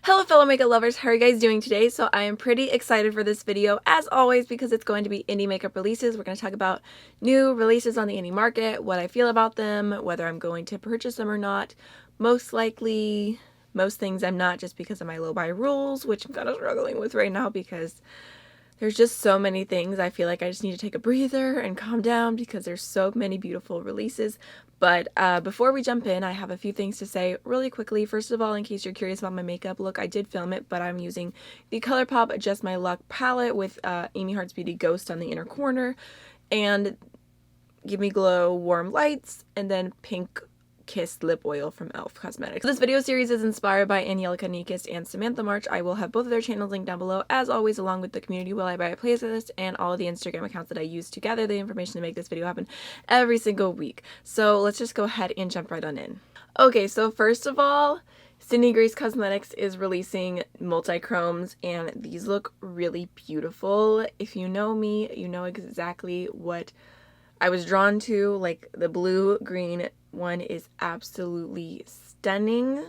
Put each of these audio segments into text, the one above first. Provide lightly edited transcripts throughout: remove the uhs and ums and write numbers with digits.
Hello fellow makeup lovers, how are you guys doing today? So I am pretty excited for this video as always because it's going to be indie makeup releases. We're going to talk about new releases on the indie market, what I feel about them, whether I'm going to purchase them or not. Most likely, most things I'm not just because of my low buy rules, which I'm kind of struggling with right now because there's just so many things. I feel like I just need to take a breather and calm down because there's so many beautiful releases. But before we jump in, I have a few things to say really quickly. First of all, in case you're curious about my makeup look, I did film it, but I'm using the Colourpop Just My Luck palette with Amy Heart's Beauty Ghost on the inner corner, and Give Me Glow Warm Lights, and then Pink Kiss lip oil from Elf Cosmetics. This video series is inspired by Angelica Nikist and Samantha March. I will have both of their channels linked down below, as always, along with the community will I buy a playlist and all of the Instagram accounts that I use to gather the information to make this video happen every single week. So let's just go ahead and jump right on in. Okay, so first of all, Sydney Grace Cosmetics is releasing Multichromes, and these look really beautiful. If you know me, you know exactly what I was drawn to. Like, the blue-green one is absolutely stunning,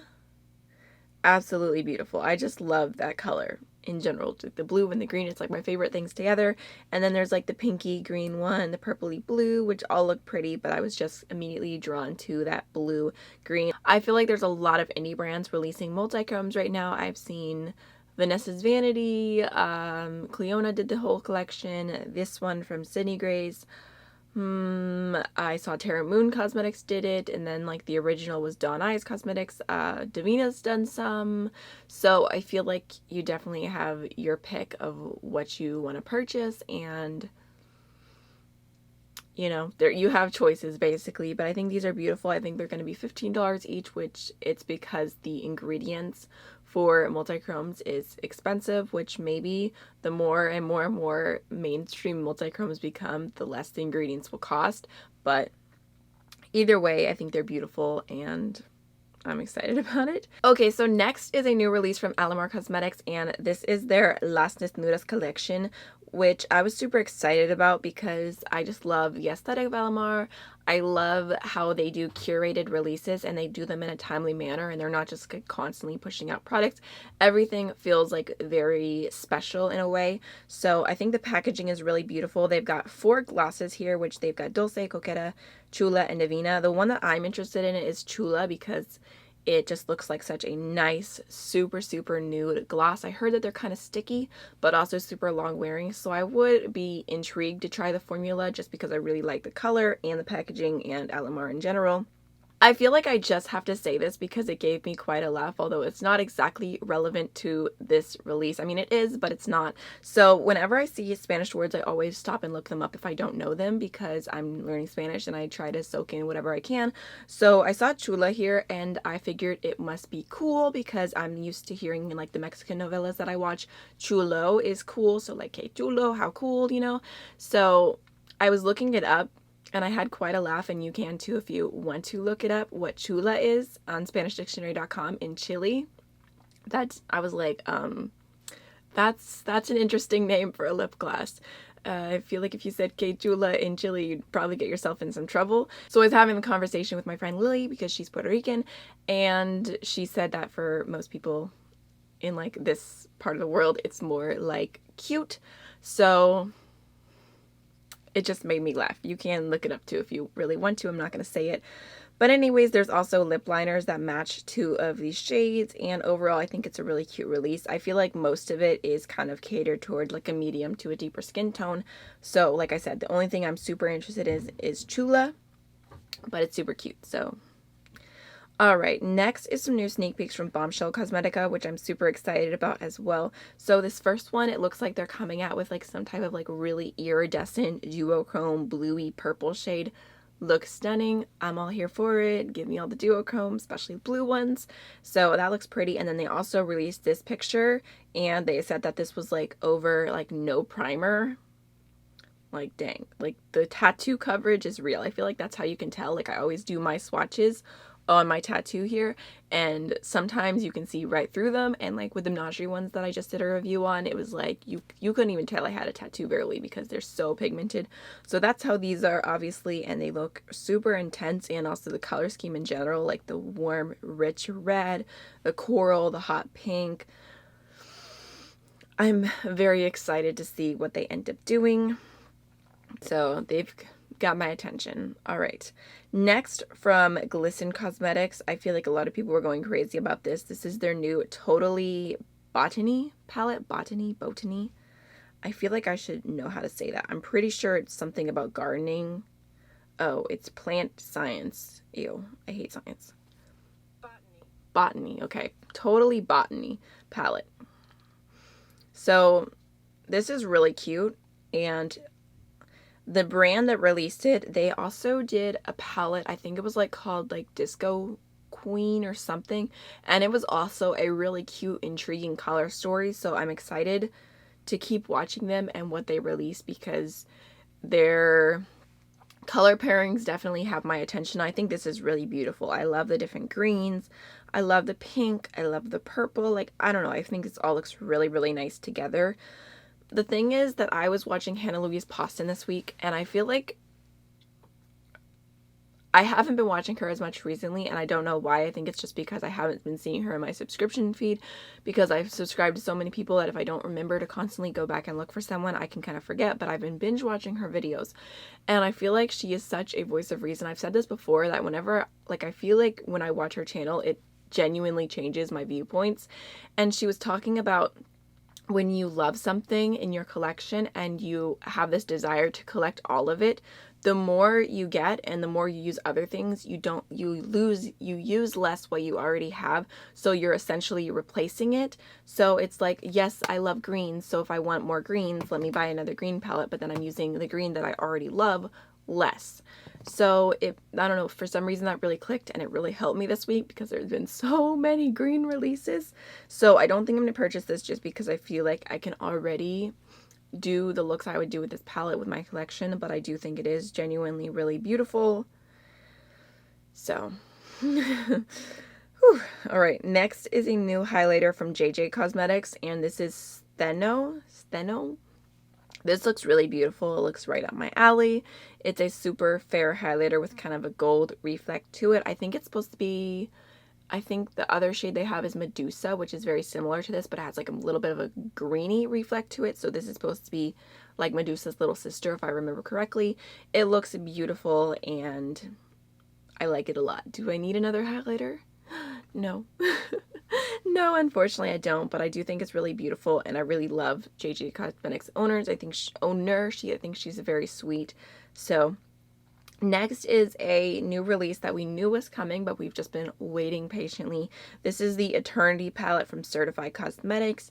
absolutely beautiful. I just love that color in general. The blue and the green, it's like my favorite things together. And then there's like the pinky green one, the purpley blue, which all look pretty, but I was just immediately drawn to that blue green. I feel like there's a lot of indie brands releasing multichromes right now. I've seen Vanessa's Vanity, Cleona did the whole collection, this one from Sydney Grace. I saw Terra Moon Cosmetics did it, and then like the original was Dawn Eyes Cosmetics. Davina's done some, so I feel like you definitely have your pick of what you want to purchase, and you know, there you have choices basically. But I think these are beautiful. I think they're going to be $15 each, which it's because the ingredients for multichromes is expensive, which maybe the more and more and more mainstream multichromes become, the less the ingredients will cost. But either way, I think they're beautiful and I'm excited about it. Okay, so next is a new release from Alamar Cosmetics, and this is their Las Des-Nude-as collection, which I was super excited about because I just love the aesthetic of Alamar. I love how they do curated releases and they do them in a timely manner, and they're not just constantly pushing out products. Everything feels like very special in a way. So I think the packaging is really beautiful. They've got 4 glosses here, which they've got Dulce, Coqueta, Chula, and Divina. The one that I'm interested in is Chula because it just looks like such a nice, super, super nude gloss. I heard that they're kind of sticky, but also super long wearing. So I would be intrigued to try the formula just because I really like the color and the packaging and Alamar in general. I feel like I just have to say this because it gave me quite a laugh, although it's not exactly relevant to this release. I mean, it is, but it's not. So whenever I see Spanish words, I always stop and look them up if I don't know them because I'm learning Spanish and I try to soak in whatever I can. So I saw Chula here and I figured it must be cool because I'm used to hearing in like the Mexican novellas that I watch, chulo is cool. So like, hey, chulo, how cool, you know? So I was looking it up, and I had quite a laugh, and you can too if you want to look it up, what chula is on SpanishDictionary.com in Chile. I was like, that's an interesting name for a lip gloss. I feel like if you said que chula in Chile, you'd probably get yourself in some trouble. So I was having a conversation with my friend Lily because she's Puerto Rican, and she said that for most people in like this part of the world, it's more like cute. So it just made me laugh. You can look it up too if you really want to. I'm not going to say it. But anyways, there's also lip liners that match 2 of these shades. And overall, I think it's a really cute release. I feel like most of it is kind of catered toward like a medium to a deeper skin tone. So like I said, the only thing I'm super interested in is Chula. But it's super cute. So alright, next is some new sneak peeks from Bombshell Cosmetica, which I'm super excited about as well. So this first one, it looks like they're coming out with like some type of like really iridescent duochrome bluey purple shade. Looks stunning. I'm all here for it. Give me all the duochrome, especially blue ones. So that looks pretty. And then they also released this picture and they said that this was like over like no primer. Like dang, like the tattoo coverage is real. I feel like that's how you can tell. Like I always do my swatches on my tattoo here, and sometimes you can see right through them, and like with the Menage ones that I just did a review on, it was like you couldn't even tell I had a tattoo barely because they're so pigmented. So that's how these are, obviously, and they look super intense, and also the color scheme in general, like the warm rich red, the coral, the hot pink. I'm very excited to see what they end up doing. So they've got my attention. All right. Next, from Glisten Cosmetics, I feel like a lot of people were going crazy about this. This is their new Totally Botany palette. Botany. I feel like I should know how to say that. I'm pretty sure it's something about gardening. Oh, it's plant science. Ew, I hate science. Botany. Okay. Totally Botany palette. So this is really cute, and the brand that released it, they also did a palette, I think it was like called like Disco Queen or something, and it was also a really cute, intriguing color story. So I'm excited to keep watching them and what they release, because their color pairings definitely have my attention. I think this is really beautiful. I love the different greens. I love the pink. I love the purple. Like, I don't know. I think this all looks really, really nice together. The thing is that I was watching Hannah Louise Poston this week, and I feel like I haven't been watching her as much recently, and I don't know why. I think it's just because I haven't been seeing her in my subscription feed, because I've subscribed to so many people that if I don't remember to constantly go back and look for someone, I can kind of forget. But I've been binge watching her videos, and I feel like she is such a voice of reason. I've said this before, that whenever, like, I feel like when I watch her channel, it genuinely changes my viewpoints. And she was talking about when you love something in your collection and you have this desire to collect all of it, the more you get and the more you use other things, you use less what you already have. So you're essentially replacing it. So it's like, yes, I love greens, so if I want more greens, let me buy another green palette, but then I'm using the green that I already love less. So I don't know, for some reason that really clicked, and it really helped me this week because there's been so many green releases. So I don't think I'm going to purchase this just because I feel like I can already do the looks I would do with this palette with my collection, but I do think it is genuinely really beautiful. So whew. All right, next is a new highlighter from JayJayCosmetics, and this is Stheno. This looks really beautiful. It looks right up my alley. It's a super fair highlighter with kind of a gold reflect to it. I think it's supposed to be, I think the other shade they have is Medusa, which is very similar to this, but it has like a little bit of a greeny reflect to it. So this is supposed to be like Medusa's little sister, if I remember correctly. It looks beautiful, and I like it a lot. Do I need another highlighter? No. No, unfortunately I don't, but I do think it's really beautiful, and I really love JayJayCosmetics owners. I think she's very sweet. So next is a new release that we knew was coming, but we've just been waiting patiently. This is the Eternity palette from Certifeye Cosmetics.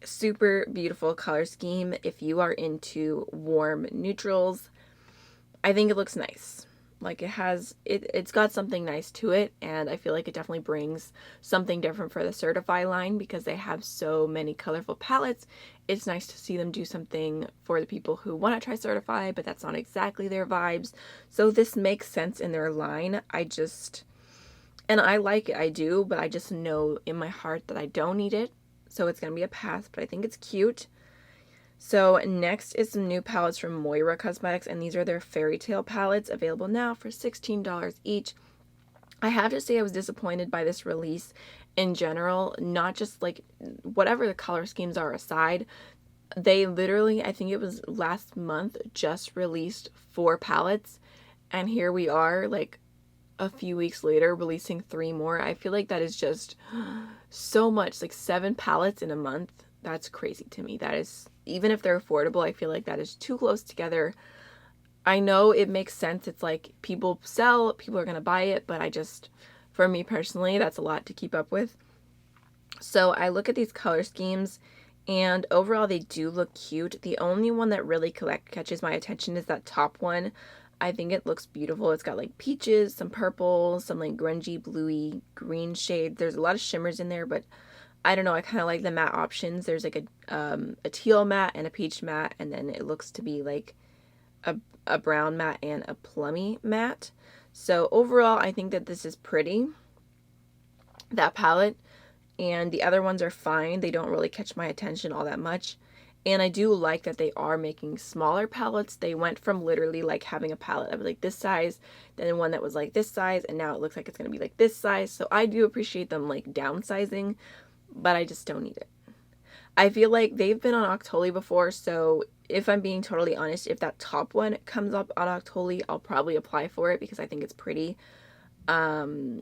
Super beautiful color scheme. If you are into warm neutrals, I think it looks nice. Like, it's got something nice to it, and I feel like it definitely brings something different for the Certifeye line because they have so many colorful palettes. It's nice to see them do something for the people who want to try Certifeye, but that's not exactly their vibes. So this makes sense in their line. And I like it, I do, but I just know in my heart that I don't need it. So it's going to be a pass, but I think it's cute. So next is some new palettes from Moira Cosmetics, and these are their Fairytale palettes, available now for $16 each. I have to say I was disappointed by this release in general, not just like whatever the color schemes are aside. They literally, I think it was last month, just released 4 palettes, and here we are like a few weeks later releasing 3 more. I feel like that is just so much, like 7 palettes in a month. That's crazy to me. That is, even if they're affordable, I feel like that is too close together. I know it makes sense. It's like people sell, people are going to buy it, but for me personally, that's a lot to keep up with. So I look at these color schemes, and overall they do look cute. The only one that really catches my attention is that top one. I think it looks beautiful. It's got like peaches, some purple, some like grungy, bluey, green shades. There's a lot of shimmers in there, but I don't know, I kind of like the matte options. There's like a teal matte and a peach matte, and then it looks to be like a brown matte and a plummy matte. So overall, I think that this is pretty, that palette. And the other ones are fine. They don't really catch my attention all that much. And I do like that they are making smaller palettes. They went from literally like having a palette of like this size, then one that was like this size, and now it looks like it's going to be like this size. So I do appreciate them like downsizing, but I just don't need it. I feel like they've been on Octoly before, so if I'm being totally honest, if that top one comes up on Octoly, I'll probably apply for it because I think it's pretty. But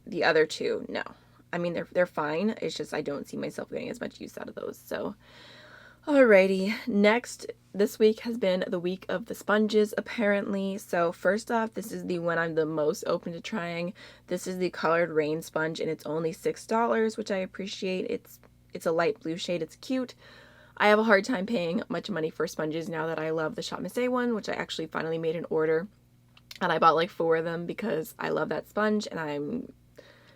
the other two, no. I mean, they're fine. It's just I don't see myself getting as much use out of those. So, alrighty. Next, this week has been the week of the sponges, apparently. So, first off, this is the one I'm the most open to trying. This is the colored Raine sponge, and it's only $6, which I appreciate. It's a light blue shade. It's cute. I have a hard time paying much money for sponges now that I love the Shop Miss A one, which I actually finally made an order. And I bought like 4 of them because I love that sponge and I'm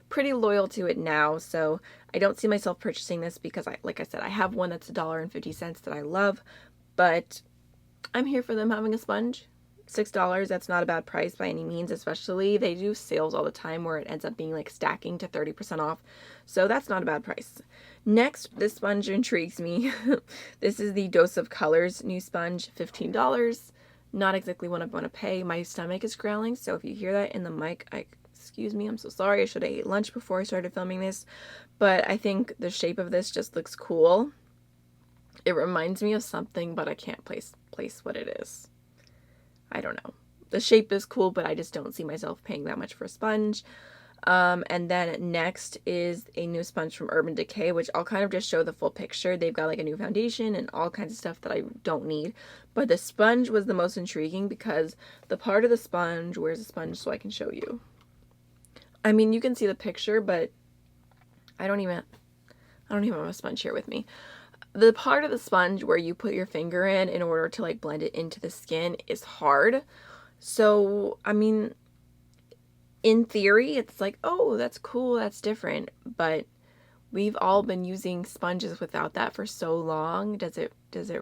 pretty loyal to it now. So I don't see myself purchasing this because like I said, I have one that's $1.50 that I love, but I'm here for them having a sponge. $6, that's not a bad price by any means, especially they do sales all the time where it ends up being like stacking to 30% off. So that's not a bad price. Next, this sponge intrigues me. This is the Dose of Colors new sponge, $15. Not exactly what I want to pay. My stomach is growling, so if you hear that in the mic, excuse me, I'm so sorry. I should have ate lunch before I started filming this. But I think the shape of this just looks cool. It reminds me of something, but I can't place what it is. I don't know. The shape is cool, but I just don't see myself paying that much for a sponge. And then next is a new sponge from Urban Decay, which I'll kind of just show the full picture. They've got like a new foundation and all kinds of stuff that I don't need. But the sponge was the most intriguing because the part of the sponge, where's the sponge so I can show you? I mean, you can see the picture, but I don't even have a sponge here with me. The part of the sponge where you put your finger in order to like blend it into the skin is hard. So, I mean, in theory, it's like, oh, that's cool, that's different. But we've all been using sponges without that for so long. Does it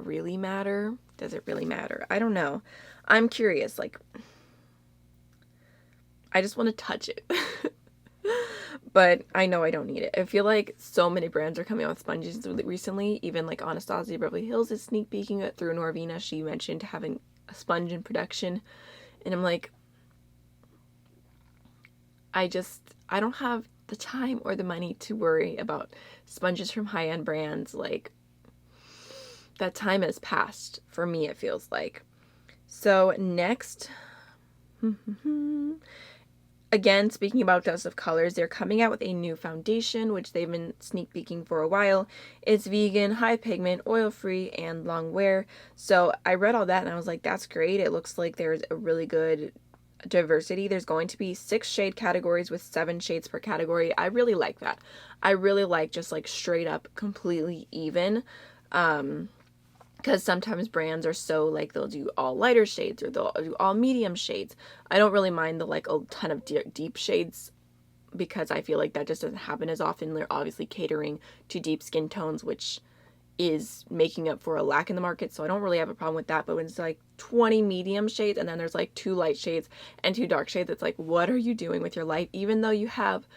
really matter? Does it really matter? I don't know. I'm curious. Like, I just want to touch it. But I know I don't need it. I feel like so many brands are coming out with sponges recently. Even like Anastasia Beverly Hills is sneak peeking it through Norvina. She mentioned having a sponge in production. And I'm like, I don't have the time or the money to worry about sponges from high-end brands. Like, that time has passed for me, it feels like. So next, again, speaking about Dose of Colors, they're coming out with a new foundation, which they've been sneak peeking for a while. It's vegan, high pigment, oil-free, and long wear. So I read all that and I was like, that's great. It looks like there's a really good diversity. There's going to be 6 shade categories with 7 shades per category. I really like that. I really like just like straight up completely even. Because sometimes brands are so like they'll do all lighter shades or they'll do all medium shades. I don't really mind the like a ton of deep shades because I feel like that just doesn't happen as often. They're obviously catering to deep skin tones, which is making up for a lack in the market, so I don't really have a problem with that. But when it's like 20 medium shades and then there's like 2 light shades and 2 dark shades, it's like, what are you doing with your life? Even though you have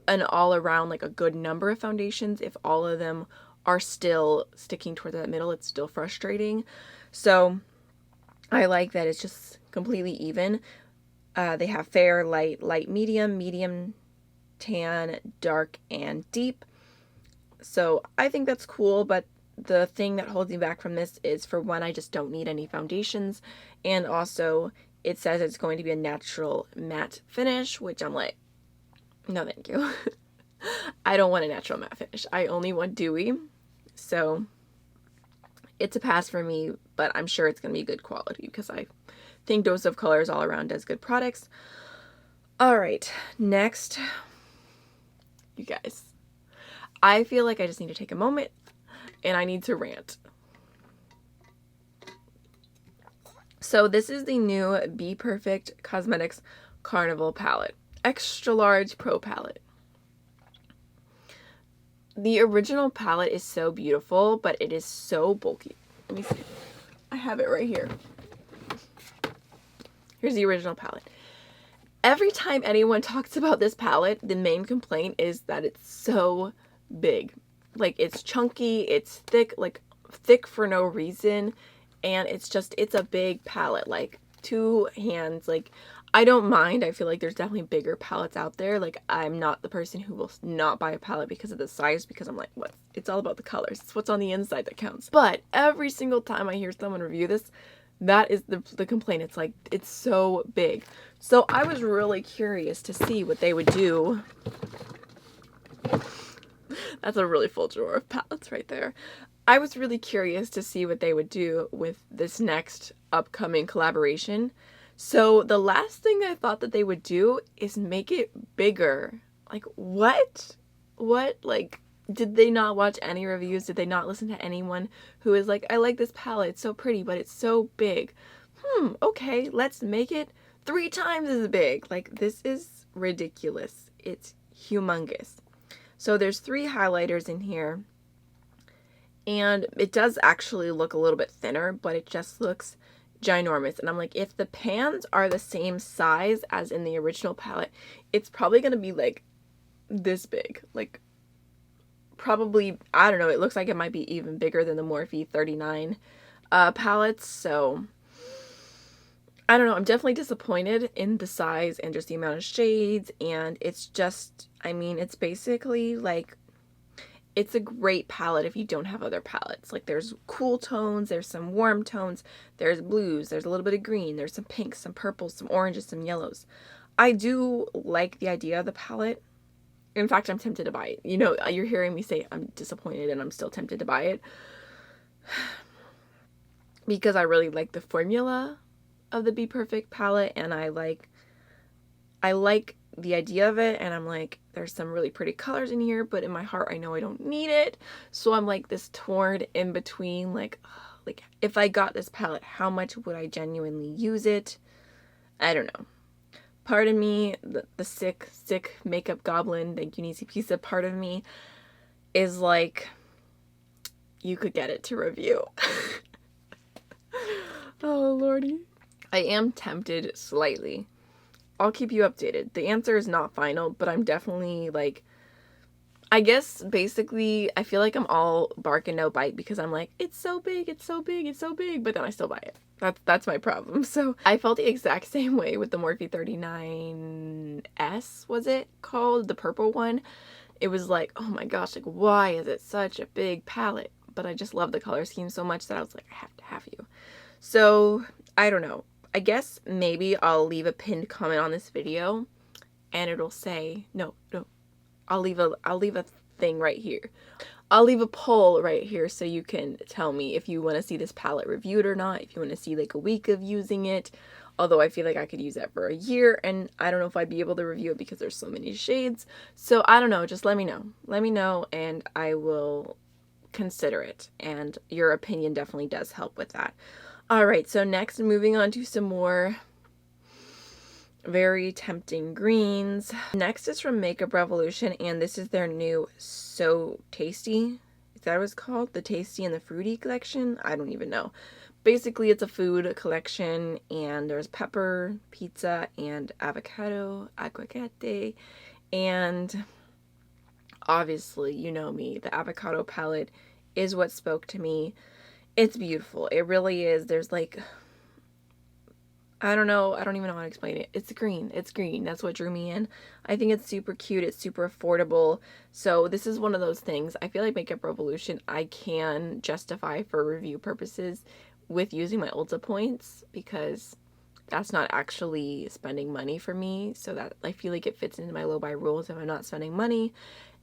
an all around like a good number of foundations, if all of them are still sticking towards that middle, it's still frustrating. So I like that it's just completely even. They have fair, light, medium, tan, dark, and deep. So I think that's cool, but the thing that holds me back from this is, for one, I just don't need any foundations, and also it says it's going to be a natural matte finish, which I'm like, no thank you. I don't want a natural matte finish. I only want dewy. So it's a pass for me, but I'm sure it's going to be good quality because I think Dose of Colors all around does good products. All right, next, you guys, I feel like I just need to take a moment and I need to rant. So this is the new Bperfect Cosmetics Carnival palette, extra large pro palette. The original palette is so beautiful, but it is so bulky. Let me see. I have it right here. Here's the original palette. Every time anyone talks about this palette, the main complaint is that it's so big. Like, it's chunky, it's thick, like thick for no reason, and it's a big palette, like 2 hands. Like, I don't mind. I feel like there's definitely bigger palettes out there. Like, I'm not the person who will not buy a palette because of the size, because I'm like, what? It's all about the colors. It's what's on the inside that counts. But every single time I hear someone review this, that is the complaint. It's like, it's so big. So I was really curious to see what they would do. That's a really full drawer of palettes right there. I was really curious to see what they would do with this next upcoming collaboration. So the last thing I thought that they would do is make it bigger. Like, what? What? Like, did they not watch any reviews? Did they not listen to anyone who is like, I like this palette, it's so pretty, but it's so big. Okay, let's make it 3 times as big. Like, this is ridiculous. It's humongous. So there's 3 highlighters in here, and it does actually look a little bit thinner, but it just looks ginormous. And I'm like, if the pans are the same size as in the original palette, it's probably gonna be like this big. Like, probably, I don't know, it looks like it might be even bigger than the Morphe 39 palettes. So I don't know, I'm definitely disappointed in the size and just the amount of shades. And it's just, I mean, it's basically like, it's a great palette if you don't have other palettes. Like, there's cool tones, there's some warm tones, there's blues, there's a little bit of green, there's some pinks, some purples, some oranges, some yellows. I do like the idea of the palette. In fact, I'm tempted to buy it. You know, you're hearing me say I'm disappointed, and I'm still tempted to buy it. Because I really like the formula of the Bperfect palette, and I like the idea of it, and I'm like, there's some really pretty colors in here, but in my heart I know I don't need it. So I'm like this torn in between, like if I got this palette, how much would I genuinely use it? I don't know. Part of me, the sick makeup goblin, the Unici Pizza part of me is like, you could get it to review. Oh lordy. I am tempted slightly. I'll keep you updated. The answer is not final, but I'm definitely like, I guess basically I feel like I'm all bark and no bite, because I'm like, it's so big, it's so big, it's so big, but then I still buy it. That's my problem. So I felt the exact same way with the Morphe 39S, was it called? The purple one. It was like, oh my gosh, like, why is it such a big palette? But I just love the color scheme so much that I was like, I have to have you. So I don't know. I guess maybe I'll leave a pinned comment on this video, and it'll say, no, I'll leave a thing right here. I'll leave a poll right here so you can tell me if you want to see this palette reviewed or not, if you want to see like a week of using it. Although I feel like I could use that for a year, and I don't know if I'd be able to review it because there's so many shades. So I don't know, just let me know. Let me know, and I will consider it. And your opinion definitely does help with that. Alright, so next, moving on to some more very tempting greens. Next is from Makeup Revolution, and this is their new So Tasty. Is that what it's called? The Tasty and the Fruity collection? I don't even know. Basically, it's a food collection, and there's pepper, pizza, and avocado, aguacate, and obviously, you know me, the avocado palette is what spoke to me. It's beautiful. It really is. There's like, I don't know. I don't even know how to explain it. It's green. It's green. That's what drew me in. I think it's super cute. It's super affordable. So this is one of those things. I feel like Makeup Revolution, I can justify for review purposes with using my Ulta points, because that's not actually spending money for me. So that I feel like it fits into my low buy rules if I'm not spending money.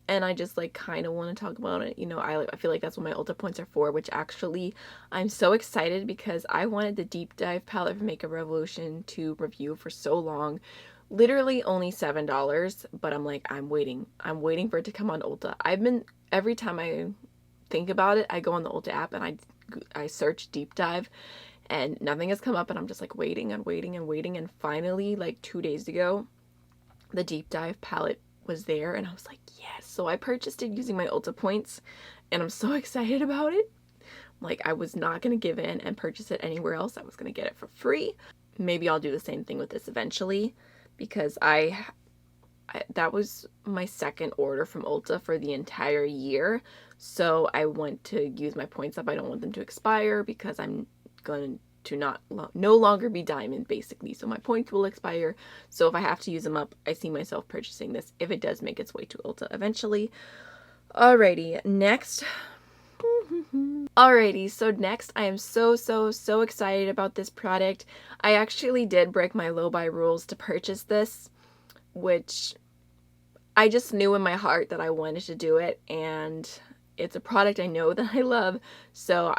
And I just like kind of want to talk about it. You know, I feel like that's what my Ulta points are for, which actually I'm so excited because I wanted the deep dive palette for Makeup Revolution to review for so long. Literally only $7, but I'm like, I'm waiting for it to come on Ulta. Every time I think about it, I go on the Ulta app and I search deep dive, and nothing has come up, and I'm just like waiting, and finally, like 2 days ago, the deep dive palette was there, and I was like, yes. So I purchased it using my Ulta points, and I'm so excited about it. Like, I was not going to give in and purchase it anywhere else. I was going to get it for free. Maybe I'll do the same thing with this eventually, because that was my second order from Ulta for the entire year. So I want to use my points up. I don't want them to expire because I'm going to no longer be diamond, basically. So my points will expire. So if I have to use them up, I see myself purchasing this if it does make its way to Ulta eventually. Alrighty, next. Alrighty, so next I am so excited about this product. I actually did break my low buy rules to purchase this, which I just knew in my heart that I wanted to do it, and it's a product I know that I love. So,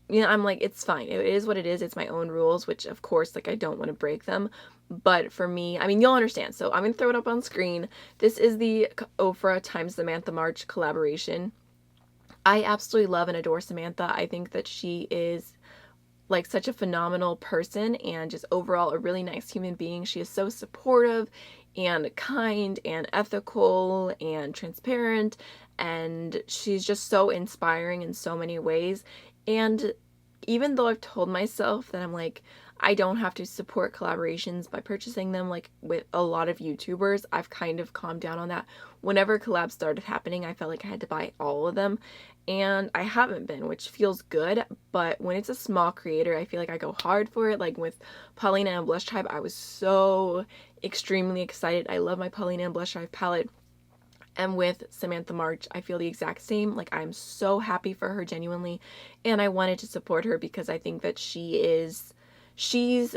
you know, I'm like, it's fine. It is what it is. It's my own rules, which of course, like, I don't want to break them. But for me, I mean, you'll understand. So I'm going to throw it up on screen. This is the Ofra times Samantha March collaboration. I absolutely love and adore Samantha. I think that she is like such a phenomenal person and just overall a really nice human being. She is so supportive and kind and ethical and transparent, and she's just so inspiring in so many ways. And even though I've told myself that I'm like, I don't have to support collaborations by purchasing them like with a lot of YouTubers, I've kind of calmed down on that. Whenever collabs started happening, I felt like I had to buy all of them, and I haven't been, which feels good. But when it's a small creator, I feel like I go hard for it. Like with Paulina and Blush Tribe, I was so extremely excited. I love my Paulina and Blush Tribe palette. And with Samantha March, I feel the exact same. Like, I'm so happy for her, genuinely, and I wanted to support her because I think that she's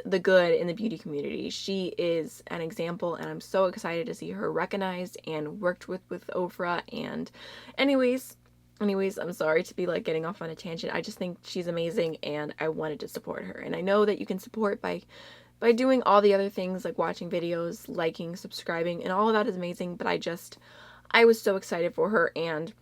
the good in the beauty community. She is an example, and I'm so excited to see her recognized and worked with Ofra. And anyways, I'm sorry to be like getting off on a tangent. I just think she's amazing, and I wanted to support her. And I know that you can support by doing all the other things, like watching videos, liking, subscribing, and all of that is amazing. But I was so excited for her, and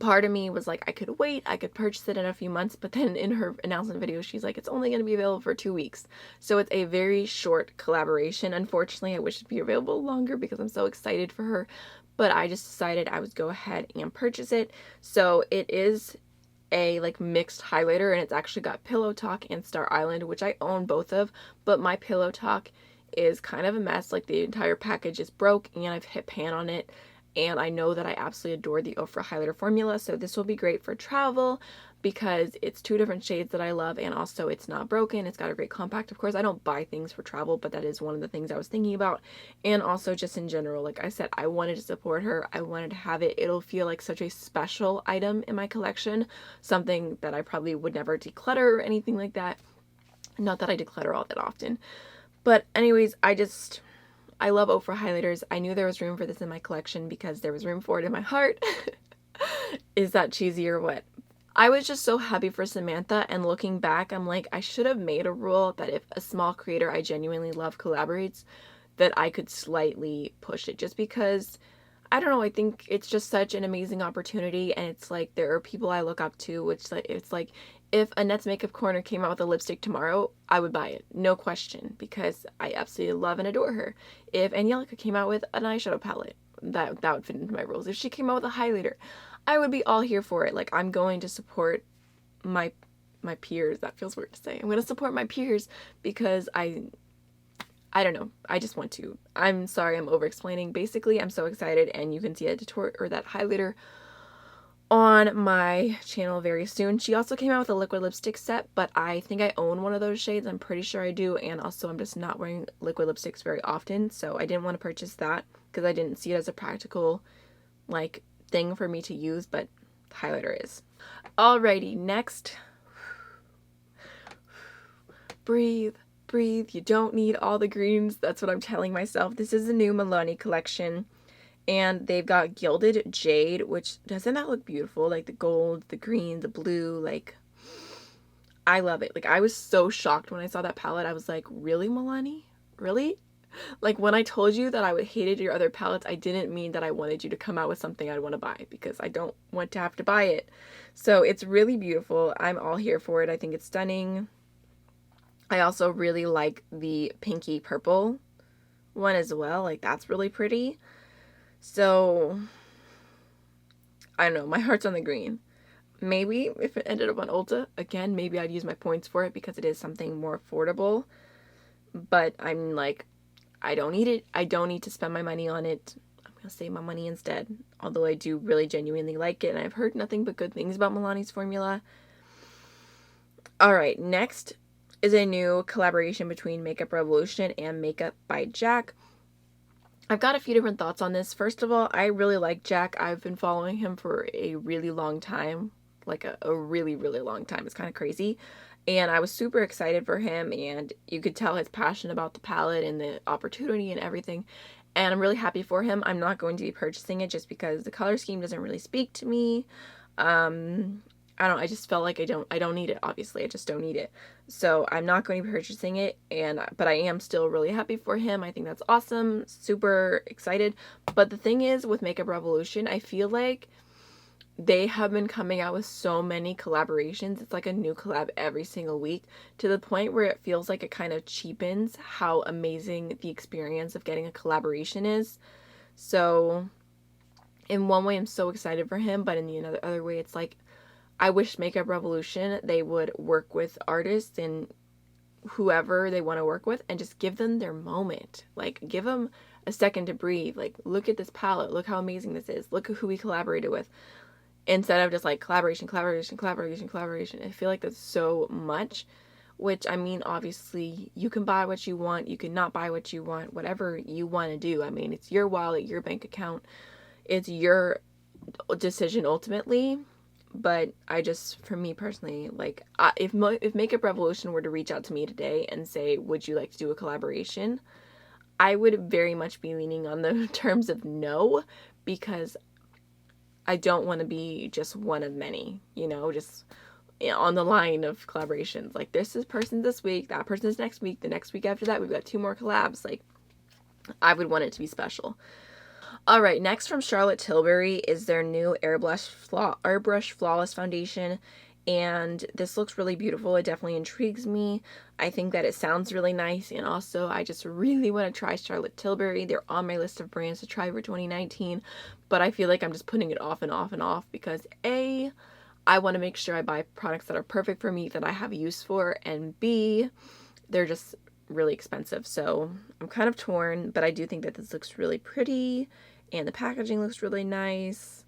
part of me was like, I could wait, I could purchase it in a few months. But then in her announcement video, she's like, it's only going to be available for 2 weeks. So it's a very short collaboration. Unfortunately, I wish it'd be available longer because I'm so excited for her. But I just decided I would go ahead and purchase it. So it is a like mixed highlighter, and it's actually got Pillow Talk and Star Island, which I own both of. But my Pillow Talk is kind of a mess. Like, the entire package is broke, and I've hit pan on it. And I know that I absolutely adore the Ofra highlighter formula, so this will be great for travel because it's 2 different shades that I love, and also it's not broken. It's got a great compact. Of course, I don't buy things for travel, but that is one of the things I was thinking about. And also just in general, like I said, I wanted to support her. I wanted to have it. It'll feel like such a special item in my collection, something that I probably would never declutter or anything like that. Not that I declutter all that often. But anyways, I love Ofra highlighters. I knew there was room for this in my collection because there was room for it in my heart. Is that cheesy or what? I was just so happy for Samantha, and looking back, I'm like, I should have made a rule that if a small creator I genuinely love collaborates, that I could slightly push it, just because, I don't know, I think it's just such an amazing opportunity. And it's like, there are people I look up to, which it's like, if Annette's Makeup Corner came out with a lipstick tomorrow, I would buy it, no question, because I absolutely love and adore her. If Angelica came out with an eyeshadow palette, that would fit into my rules. If she came out with a highlighter, I would be all here for it. Like, I'm going to support my peers. That feels weird to say. I'm going to support my peers because I don't know. I just want to. I'm sorry, I'm over explaining. Basically, I'm so excited, and you can see a tutorial or that highlighter on my channel very soon. She also came out with a liquid lipstick set, but I think I own one of those shades. I'm pretty sure I do, and also I'm just not wearing liquid lipsticks very often, so I didn't want to purchase that because I didn't see it as a practical like thing for me to use, but the highlighter is. Alrighty, next. Breathe. You don't need all the greens. That's what I'm telling myself. This is the new Milani collection, and they've got Gilded, Jade, which doesn't that look beautiful? Like the gold, the green, the blue, like I love it. Like, I was so shocked when I saw that palette. I was like, really, Milani? Really? Like, when I told you that I would hated your other palettes, I didn't mean that I wanted you to come out with something I'd want to buy, because I don't want to have to buy it. So it's really beautiful. I'm all here for it. I think it's stunning. I also really like the pinky purple one as well. Like, that's really pretty. So, I don't know. My heart's on the green. Maybe if it ended up on Ulta, again, maybe I'd use my points for it because it is something more affordable. But I'm like, I don't need it. I don't need to spend my money on it. I'm going to save my money instead. Although I do really genuinely like it, and I've heard nothing but good things about Milani's formula. Alright, next is a new collaboration between Makeup Revolution and Makeup by Jack. I've got a few different thoughts on this. First of all, I really like Jack. I've been following him for a really long time. Like a really, really long time. It's kind of crazy. And I was super excited for him, and you could tell his passion about the palette and the opportunity and everything. And I'm really happy for him. I'm not going to be purchasing it just because the color scheme doesn't really speak to me. I just felt like I don't need it, obviously. I just don't need it. So I'm not going to be purchasing it, but I am still really happy for him. I think that's awesome. Super excited. But the thing is, with Makeup Revolution, I feel like they have been coming out with so many collaborations. It's like a new collab every single week, to the point where it feels like it kind of cheapens how amazing the experience of getting a collaboration is. So in one way, I'm so excited for him, but in the other way, it's like, I wish Makeup Revolution, they would work with artists and whoever they want to work with and just give them their moment. Like, give them a second to breathe. Like, look at this palette. Look how amazing this is. Look at who we collaborated with. Instead of just like collaboration. I feel like that's so much. Which, I mean, obviously, you can buy what you want. You can not buy what you want. Whatever you want to do. I mean, it's your wallet, your bank account. It's your decision ultimately. But for me personally, like, if Makeup Revolution were to reach out to me today and say, would you like to do a collaboration? I would very much be leaning on the terms of no, because I don't want to be just one of many, just on the line of collaborations. Like, this is person this week, that person's next week, the next week after that, we've got 2 more collabs. Like, I would want it to be special. Alright, next from Charlotte Tilbury is their new Airbrush Flawless Foundation, and this looks really beautiful. It definitely intrigues me. I think that it sounds really nice, and also I just really want to try Charlotte Tilbury. They're on my list of brands to try for 2019, but I feel like I'm just putting it off and off and off because A, I want to make sure I buy products that are perfect for me, that I have use for, and B, they're just really expensive. So I'm kind of torn, but I do think that this looks really pretty. And the packaging looks really nice.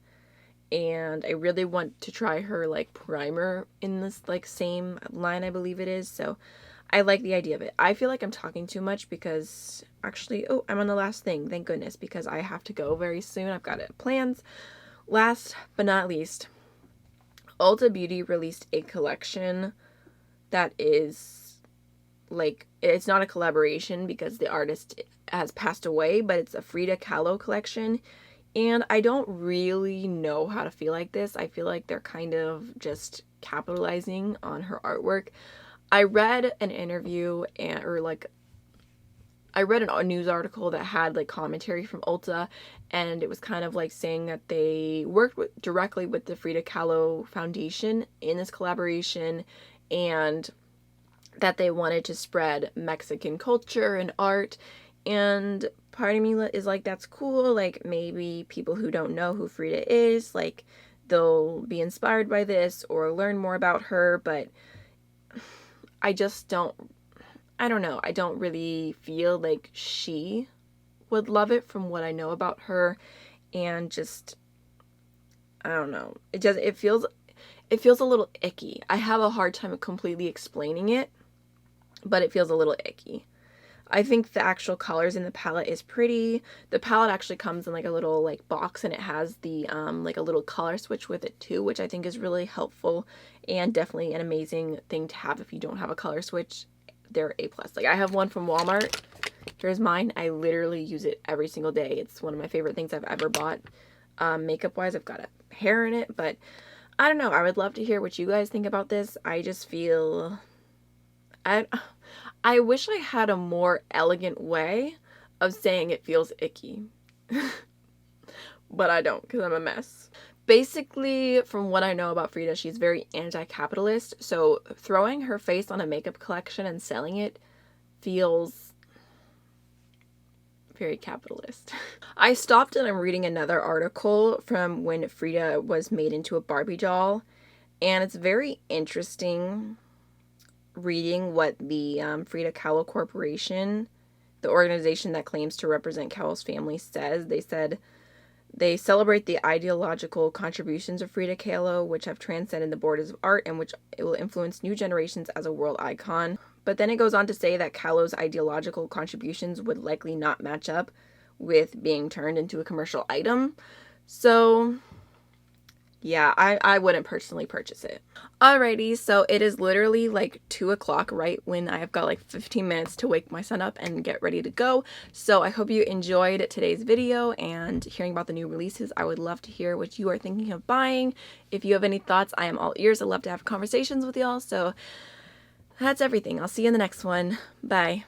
And I really want to try her, like, primer in this, like, same line, I believe it is. So I like the idea of it. I feel like I'm talking too much because, actually, oh, I'm on the last thing. Thank goodness, because I have to go very soon. I've got plans. Last but not least, Ulta Beauty released a collection that is, like, it's not a collaboration because the artist has passed away, but it's a Frida Kahlo collection, and I don't really know how to feel like this. I feel like they're kind of just capitalizing on her artwork. I read an interview I read a news article that had, like, commentary from Ulta, and it was kind of like saying that they worked directly with the Frida Kahlo Foundation in this collaboration, and that they wanted to spread Mexican culture and art. And part of me is like, that's cool. Like, maybe people who don't know who Frida is, like, they'll be inspired by this or learn more about her. But I just don't know. I don't really feel like she would love it from what I know about her. And just, I don't know. It feels a little icky. I have a hard time completely explaining it, but it feels a little icky. I think the actual colors in the palette is pretty. The palette actually comes in, like, a little, like, box, and it has the like a little color switch with it too, which I think is really helpful and definitely an amazing thing to have if you don't have a color switch. They're A+. Like, I have one from Walmart. Here's mine. I literally use it every single day. It's one of my favorite things I've ever bought. Makeup wise, I've got a hair in it, but I don't know. I would love to hear what you guys think about this. I just feel I wish I had a more elegant way of saying it feels icky. But I don't, because I'm a mess. Basically, from what I know about Frida, she's very anti-capitalist. So throwing her face on a makeup collection and selling it feels very capitalist. I stopped and I'm reading another article from when Frida was made into a Barbie doll. And it's very interesting reading what the Frida Kahlo Corporation, the organization that claims to represent Kahlo's family, says. They said they celebrate the ideological contributions of Frida Kahlo, which have transcended the borders of art and which it will influence new generations as a world icon. But then it goes on to say that Kahlo's ideological contributions would likely not match up with being turned into a commercial item. So yeah, I wouldn't personally purchase it. Alrighty, so it is literally like 2 o'clock, right when I've got like 15 minutes to wake my son up and get ready to go. So I hope you enjoyed today's video and hearing about the new releases. I would love to hear what you are thinking of buying. If you have any thoughts, I am all ears. I love to have conversations with y'all. So that's everything. I'll see you in the next one. Bye.